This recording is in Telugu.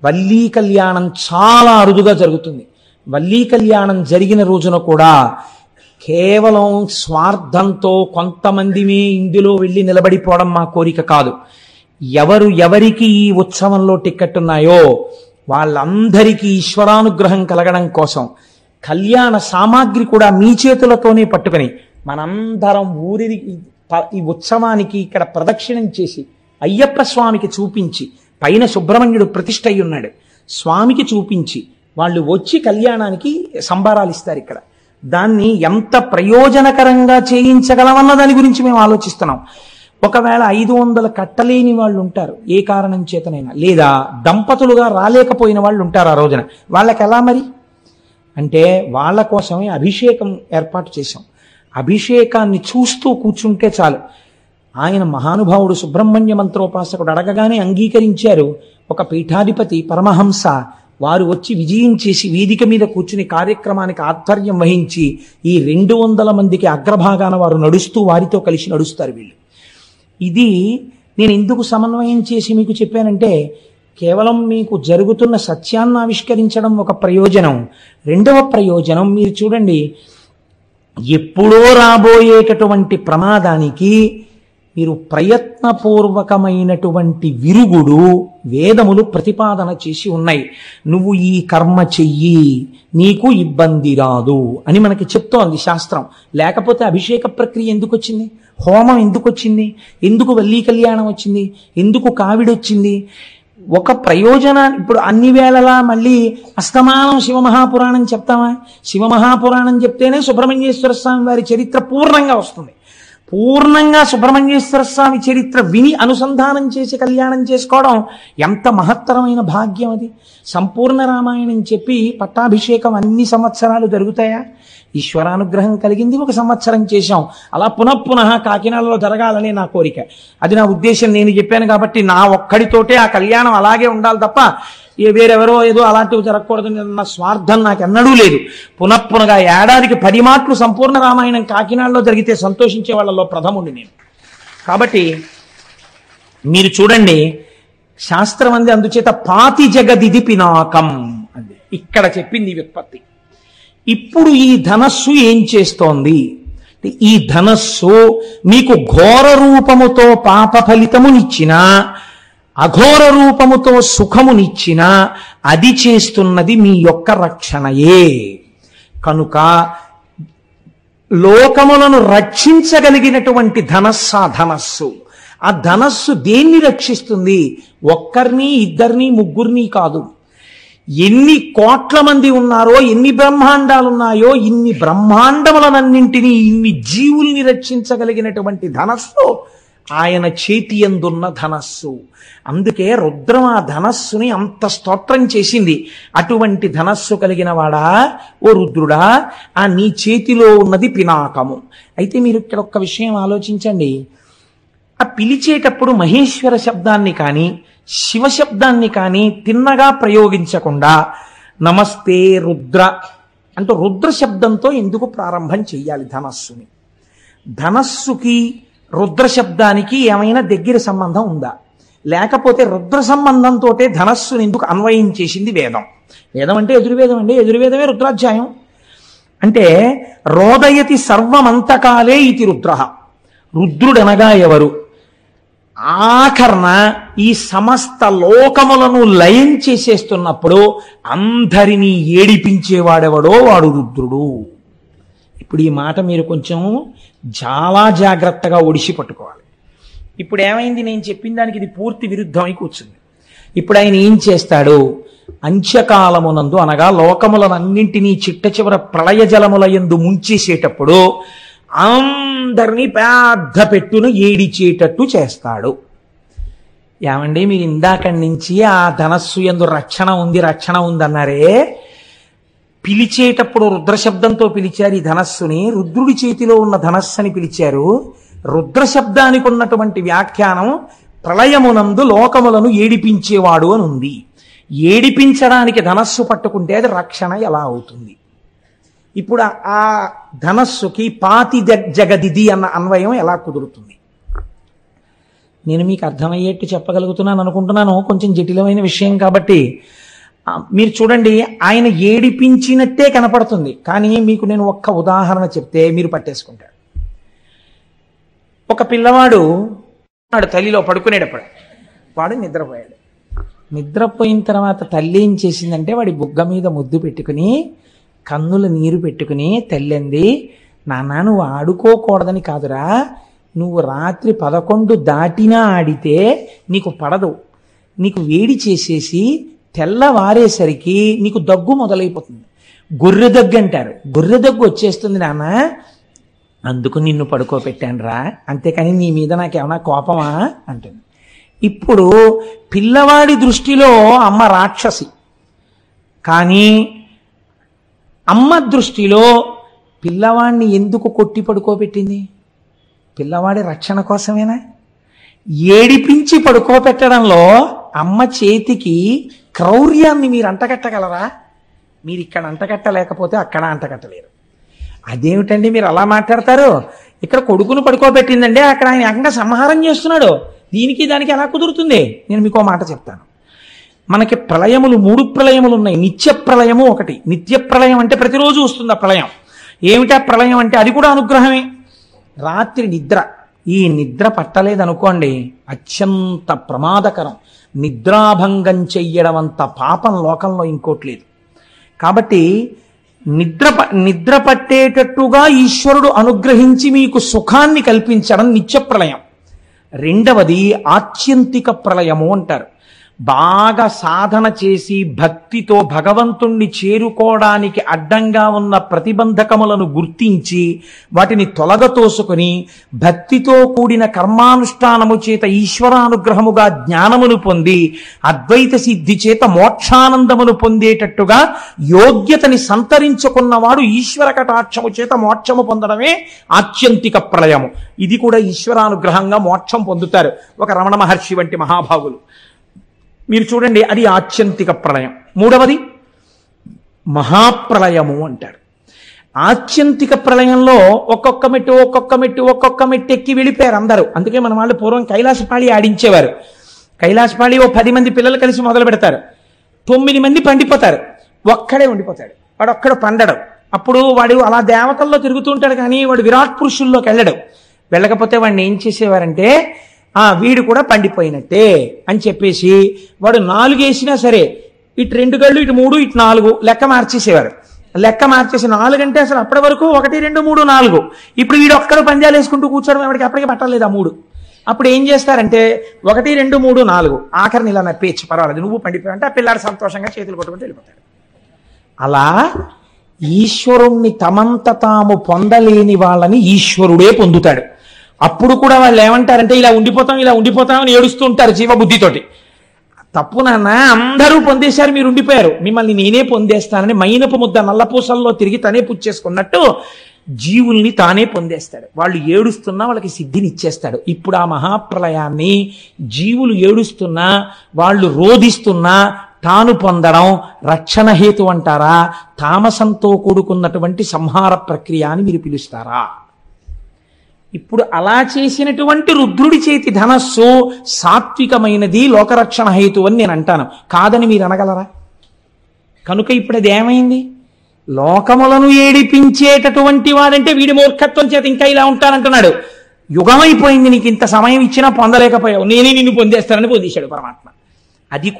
వల్లీ కళ్యాణం చాలా అరుదుగా జరుగుతుంది. వల్లీ కళ్యాణం జరిగిన రోజున కూడా కేవలం స్వార్థంతో కొంతమందిమే ఇందులో వెళ్ళి నిలబడిపోవడం మా కోరిక కాదు. ఎవరికి ఈ ఉత్సవంలో టిక్కెట్ ఉన్నాయో వాళ్ళందరికీ ఈశ్వరానుగ్రహం కలగడం కోసం కళ్యాణ సామాగ్రి కూడా మీ చేతులతోనే పట్టుకుని మనందరం ఈ ఉత్సవానికి ఇక్కడ ప్రదక్షిణం చేసి అయ్యప్ప స్వామికి చూపించి, పైన సుబ్రహ్మణ్యుడు ప్రతిష్ఠ అయి ఉన్నాడు, స్వామికి చూపించి వాళ్ళు వచ్చి కళ్యాణానికి సంబరాలు ఇస్తారు. ఇక్కడ దాన్ని ఎంత ప్రయోజనకరంగా చేయించగలమన్న దాని గురించి మేము ఆలోచిస్తున్నాం. ఒకవేళ 500 కట్టలేని వాళ్ళు ఉంటారు, ఏ కారణం చేతనైనా, లేదా దంపతులుగా రాలేకపోయిన వాళ్ళు ఉంటారు ఆ రోజున, వాళ్ళకి ఎలా మరి అంటే వాళ్ళ కోసమే అభిషేకం ఏర్పాటు చేశాం. అభిషేకాన్ని చూస్తూ కూర్చుంటే చాలు. ఆయన మహానుభావుడు సుబ్రహ్మణ్య మంత్రోపాసకుడు అడగగానే అంగీకరించారు. ఒక పీఠాధిపతి పరమహంస వారు వచ్చి విజయం చేసి వేదిక మీద కూర్చుని కార్యక్రమానికి ఆధ్వర్యం వహించి ఈ 200 మందికి అగ్రభాగాన వారు నడుస్తూ వారితో కలిసి నడుస్తారు వీళ్ళు. ఇది నేను ఎందుకు సమన్వయం చేసి మీకు చెప్పానంటే, కేవలం మీకు జరుగుతున్న సత్యాన్ని ఆవిష్కరించడం ఒక ప్రయోజనం. రెండవ ప్రయోజనం మీరు చూడండి, ఎప్పుడో రాబోయేటటువంటి ప్రమాదానికి మీరు ప్రయత్నపూర్వకమైనటువంటి విరుగుడు వేదములు ప్రతిపాదన చేసి ఉన్నాయి. నువ్వు ఈ కర్మ చెయ్యి, నీకు ఇబ్బంది రాదు అని మనకి చెప్తోంది శాస్త్రం. లేకపోతే అభిషేక ప్రక్రియ ఎందుకు వచ్చింది? హోమం ఎందుకు వచ్చింది? ఎందుకు వల్లీ కళ్యాణం వచ్చింది? ఎందుకు కావిడొచ్చింది? ఒక ప్రయోజనాన్ని ఇప్పుడు అన్ని వేళలా మళ్ళీ అస్తమానం శివమహాపురాణం చెప్తామా? శివమహాపురాణం చెప్తేనే సుబ్రహ్మణ్యేశ్వర స్వామి వారి చరిత్ర పూర్ణంగా వస్తుంది. పూర్ణంగా సుబ్రహ్మణ్యేశ్వర స్వామి చరిత్ర విని అనుసంధానం చేసి కళ్యాణం చేసుకోవడం ఎంత మహత్తరమైన భాగ్యం అది. సంపూర్ణ రామాయణం చెప్పి పట్టాభిషేకం అన్ని సంవత్సరాలు జరుగుతాయా? ఈశ్వరానుగ్రహం కలిగింది, 1 సంవత్సరం చేశాం. అలా పునఃపునః కాకినాడలో జరగాలనే నా కోరిక. అది నా ఉద్దేశం. నేను చెప్పాను కాబట్టి నా ఒక్కడితోటే ఆ కళ్యాణం అలాగే ఉండాలి తప్ప వేరెవరో ఏదో అలాంటివి జరగకూడదని నా స్వార్థం నాకు ఎన్నడూ లేదు. పునఃపునగా ఏడాదికి 10 మాటలు సంపూర్ణ రామాయణం కాకినాడలో జరిగితే సంతోషించే వాళ్ళలో ప్రథముండి నేను. కాబట్టి మీరు చూడండి, శాస్త్రం అంది అందుచేత పాతి జగదిది పినాకం అంది. ఇక్కడ చెప్పింది వ్యుత్పత్తి. ఇప్పుడు ఈ ధనస్సు ఏం చేస్తోంది? ఈ ధనస్సు మీకు ఘోర రూపముతో పాప ఫలితమునిచ్చినా, అఘోర రూపముతో సుఖమునిచ్చినా అది చేస్తున్నది మీ యొక్క రక్షణయే. కనుక లోకములను రక్షించగలిగినటువంటి ధనస్సు. ఆ ధనస్సు దేన్ని రక్షిస్తుంది? ఒక్కరిని, ఇద్దరిని, ముగ్గురిని కాదు. ఎన్ని కోట్ల మంది ఉన్నారో, ఎన్ని బ్రహ్మాండాలున్నాయో, ఇన్ని బ్రహ్మాండములనన్నింటినీ, ఇన్ని జీవుల్ని రక్షించగలిగినటువంటి ధనస్సు ఆయన చేతి యందున్న ధనస్సు. అందుకే రుద్రం ఆ ధనస్సుని అంత స్తోత్రం చేసింది. అటువంటి ధనస్సు కలిగిన వాడా, ఓ రుద్రుడా, ఆ నీ చేతిలో ఉన్నది పినాకము. అయితే మీరు ఇక్కడ ఒక్క విషయం ఆలోచించండి. ఆ పిలిచేటప్పుడు మహేశ్వర శబ్దాన్ని కానీ శివశబ్దాన్ని కానీ తిన్నగా ప్రయోగించకుండా నమస్తే రుద్ర అంటూ రుద్ర శబ్దంతో ఎందుకు ప్రారంభం చెయ్యాలి ధనస్సుని? ధనస్సుకి రుద్ర శబ్దానికి ఏమైనా దగ్గర సంబంధం ఉందా? లేకపోతే రుద్ర సంబంధంతో ధనస్సుని ఎందుకు అన్వయం చేసింది వేదం? వేదం అంటే ఎదుర్వేదం అండి, ఎదుర్వేదమే రుద్రాధ్యాయం. అంటే రోదయతి సర్వమంతకాలే ఇతి రుద్ర. రుద్రుడనగా ఎవరు? ఆఖరణ ఈ సమస్త లోకములను లయం చేసేస్తున్నప్పుడు అందరినీ ఏడిపించేవాడెవడో వాడు రుద్రుడు. ఇప్పుడు ఈ మాట మీరు కొంచెం చాలా జాగ్రత్తగా ఒడిసి పట్టుకోవాలి. ఇప్పుడు ఏమైంది? నేను చెప్పిన దానికి ఇది పూర్తి విరుద్ధమై కూర్చుంది. ఇప్పుడు ఆయన ఏం చేస్తాడు? అంత్యకాలమునందు అనగా లోకములనన్నింటినీ చిట్ట చివర ప్రళయ జలముల యందు ముంచేసేటప్పుడు అందరినీ పెద్ద పెట్టును ఏడిచేటట్టు చేస్తాడు. ఏమండి, మీరు ఇందాకడి నుంచి ఆ ధనస్సు యందు రక్షణ ఉంది అన్నారే, పిలిచేటప్పుడు రుద్రశబ్దంతో పిలిచారు ఈ ధనస్సుని, రుద్రుడి చేతిలో ఉన్న ధనస్సుని పిలిచారు. రుద్రశబ్దానికి ఉన్నటువంటి వ్యాఖ్యానం ప్రళయమునందు లోకములను ఏడిపించేవాడు అని ఉంది. ఏడిపించడానికి ధనస్సు పట్టుకుంటే అది రక్షణ ఎలా అవుతుంది? ఇప్పుడు ఆ ధనస్సుకి పాతి జగదిది అన్న అన్వయం ఎలా కుదురుతుంది? నేను మీకు అర్థమయ్యేట్టు చెప్పగలుగుతున్నాను అనుకుంటున్నాను, కొంచెం జటిలమైన విషయం కాబట్టి. మీరు చూడండి, ఆయన ఏడిపించినట్టే కనపడుతుంది, కానీ మీకు నేను ఒక్క ఉదాహరణ చెప్తే మీరు పట్టేసుకుంటారు. ఒక పిల్లవాడు తల్లిలో పడుకునేటప్పుడు వాడు నిద్రపోయాడు. నిద్రపోయిన తర్వాత తల్లి ఏం చేసిందంటే వాడి బుగ్గ మీద ముద్దు పెట్టుకుని కన్నుల నీరు పెట్టుకుని తల్లి అంది, నాన్న నువ్వు ఆడుకోకూడదని కాదురా, నువ్వు రాత్రి 11 దాటినా ఆడితే నీకు పడదు, నీకు వేడి చేసేసి తెల్లవారేసరికి నీకు దగ్గు మొదలైపోతుంది, గొర్రె దగ్గు అంటారు, గొర్రె దగ్గు వచ్చేస్తుంది నాన్న, అందుకు నిన్ను పడుకోబెట్టాను రా, అంతేకాని నీ మీద నాకేమన్నా కోపమా అంటుంది. ఇప్పుడు పిల్లవాడి దృష్టిలో అమ్మ రాక్షసి, కానీ అమ్మ దృష్టిలో పిల్లవాడిని ఎందుకు కొట్టి పడుకోబెట్టింది? పిల్లవాడి రక్షణ కోసమేనా? ఏడిపించి పడుకోబెట్టడంలో అమ్మ చేతికి క్రౌర్యాన్ని మీరు అంటగట్టగలరా? మీరు ఇక్కడ అంటగట్టలేకపోతే అక్కడ అంటగట్టలేరు. అదేమిటండి మీరు అలా మాట్లాడతారు? ఇక్కడ కొడుకును పడుకోబెట్టిందండి, అక్కడ ఆయన ఏకంగా సంహారం చేస్తున్నాడు, దీనికి దానికి ఎలా కుదురుతుంది? నేను మీకు మాట చెప్తాను. మనకి ప్రళయములు 3 ప్రళయములు ఉన్నాయి. నిత్య ప్రళయము ఒకటి. నిత్య ప్రళయం అంటే ప్రతిరోజు వస్తుంది ఆ ప్రళయం. ఏమిటా ప్రళయం అంటే అది కూడా అనుగ్రహమే. రాత్రి నిద్ర, ఈ నిద్ర పట్టలేదనుకోండి అత్యంత ప్రమాదకరం. నిద్రాభంగం చెయ్యడం అంత పాపం లోకంలో ఇంకోటి లేదు. కాబట్టి నిద్ర పట్టేటట్టుగా ఈశ్వరుడు అనుగ్రహించి మీకు సుఖాన్ని కల్పించడం నిత్య ప్రళయం. రెండవది ఆత్యంతిక ప్రళయము అంటారు. బాగా సాధన చేసి భక్తితో భగవంతుణ్ణి చేరుకోవడానికి అడ్డంగా ఉన్న ప్రతిబంధకములను గుర్తించి వాటిని తొలగతోసుకుని భక్తితో కూడిన కర్మానుష్ఠానము చేత ఈశ్వరానుగ్రహముగా జ్ఞానమును పొంది అద్వైత సిద్ధి చేత మోక్షానందమును పొందేటట్టుగా యోగ్యతని సంతరించుకున్నవాడు ఈశ్వర కటాక్షము చేత మోక్షము పొందడమే ఆత్యంతిక ప్రళయము. ఇది కూడా ఈశ్వరానుగ్రహంగా మోక్షం పొందుతారు ఒక రమణ మహర్షి వంటి మహాభాగులు. మీరు చూడండి, అది ఆత్యంతిక ప్రళయం. మూడవది మహాప్రళయము అంటారు. ఆత్యంతిక ప్రళయంలో ఒక్కొక్క మెట్టు ఎక్కి వెళ్ళిపోయారు అందరూ. అందుకే మన వాళ్ళు పూర్వం కైలాసపాళి ఆడించేవారు. కైలాసపాళి 10 మంది పిల్లలు కలిసి మొదలు పెడతారు, 9 మంది పండిపోతారు, ఒక్కడే ఉండిపోతాడు, వాడు ఒక్కడు పండడు. అప్పుడు వాడు అలా దేవతల్లో తిరుగుతూ ఉంటాడు, కానీ వాడు విరాట్ పురుషుల్లోకి వెళ్ళడు. వెళ్ళకపోతే వాడిని ఏం చేసేవారంటే, వీడు కూడా పండిపోయినట్టే అని చెప్పేసి వాడు 4 వేసినా సరే ఇటు 2 గళ్ళు, ఇటు 3, ఇటు 4 లెక్క మార్చేసేవారు. లెక్క మార్చేసి 4 అంటే అసలు అప్పటి వరకు 1, 2, 3, 4. ఇప్పుడు వీడు ఒక్కడు పందాలు వేసుకుంటూ కూర్చోవడం వాడికి అప్పటికి పట్టలేదు ఆ 3. అప్పుడు ఏం చేస్తారంటే 1, 2, 3, 4 ఆఖరిని ఇలా నప్పేచ్చు, పర్వాలేదు నువ్వు పండిపోయావు అంటే ఆ పిల్లాడు సంతోషంగా చేతులు కొట్టుకుంటూ వెళ్ళిపోతాడు. అలా ఈశ్వరుణ్ణి తమంత తాము పొందలేని వాళ్ళని ఈశ్వరుడే పొందుతాడు. అప్పుడు కూడా వాళ్ళు ఏమంటారంటే ఇలా ఉండిపోతాం అని ఏడుస్తూ ఉంటారు జీవబుద్ధితోటి. తప్పు నాన్న, అందరూ పొందేశారు, మీరు ఉండిపోయారు, మిమ్మల్ని నేనే పొందేస్తానని మైనపు ముద్ద నల్లపూసల్లో తిరిగి తనే పుచ్చేసుకున్నట్టు జీవుల్ని తానే పొందేస్తాడు. వాళ్ళు ఏడుస్తున్నా వాళ్ళకి సిద్ధిని ఇచ్చేస్తాడు. ఇప్పుడు ఆ మహాప్రళయాన్ని జీవులు ఏడుస్తున్నా వాళ్ళు రోధిస్తున్నా తాను పొందడం రక్షణ హేతు అంటారా, తామసంతో కూడుకున్నటువంటి సంహార ప్రక్రియ అని మీరు పిలుస్తారా? ఇప్పుడు అలా చేసినటువంటి రుద్రుడి చేతి ధనస్సు సాత్వికమైనది, లోకరక్షణ హేతు అని నేను అంటాను, కాదని మీరు అనగలరా? కనుక ఇప్పుడు అది ఏమైంది? లోకములను ఏడిపించేటటువంటి వాడంటే వీడి మూర్ఖత్వం చేత ఇంకా ఇలా ఉంటానంటున్నాడు. యుగమైపోయింది, నీకు ఇంత సమయం ఇచ్చినా పొందలేకపోయావు, నేనే నిన్ను పొందేస్తానని పొందేశాడు పరమాత్మ. అది